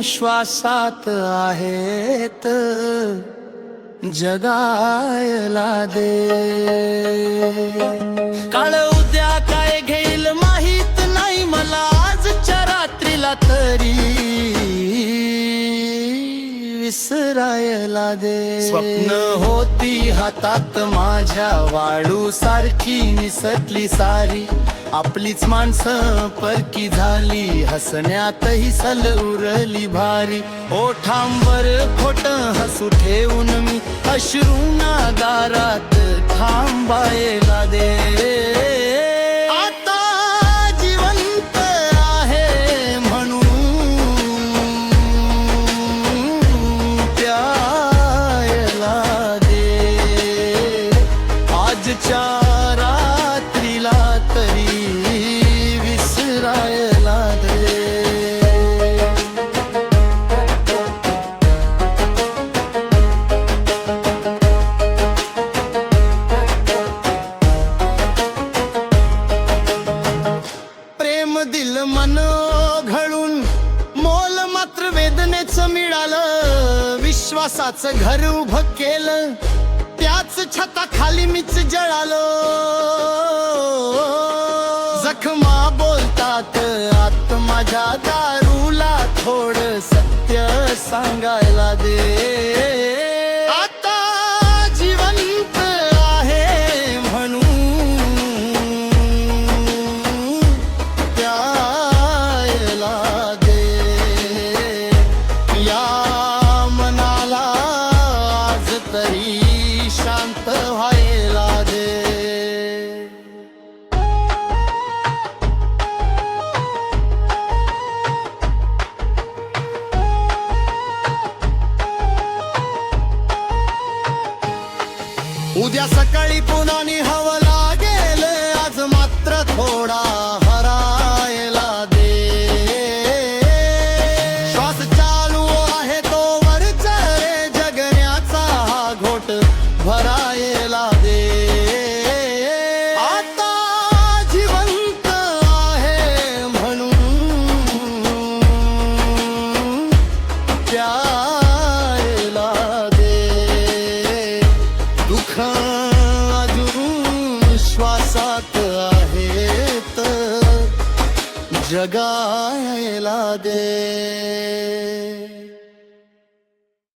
श्वासात आहेत, जगायला दे. काळ उद्या काय घेईल माहित नाही मला, आजच्या रात्रीला तरी विसरायला दे. स्वप्न होती हातात माझ्या वाळू सारखी निसटली सारी, आपलीच माणसं परकी झाली, हसण्यातही सल उरली भारी. ओठांवर खोट हसू ठेवून मी अश्रूंना दारात थांबायला दे. आता जिवंत आहे म्हणून प्यायला दे. आजच्या रात्रीला तरी विसरायला दे. प्रेम दिल मन घडून मोल मात्र वेदनेच मिळालं. विश्वासाचं घर उभं केलं, त्याच छताखाली मीच जळालो. जखमा बोलतात आत माझ्या, दारूला थोड सत्य सांगायला दे. आता जिवंत आहे म्हणून प्यायला दे. या मनाला आज तरी शांत व्हायला दे. उद्या सकाळी पुन्हा निहावं लागेल, आज मात्र थोडा हरायला दे. श्वास चालू आहे तो वरच रे, जगण्याचा हा घोट भरायला दे. आता जिवंत आहे म्हणून प्यायला दे. दुःख अजून श्वासात आहेत, जगायला दे.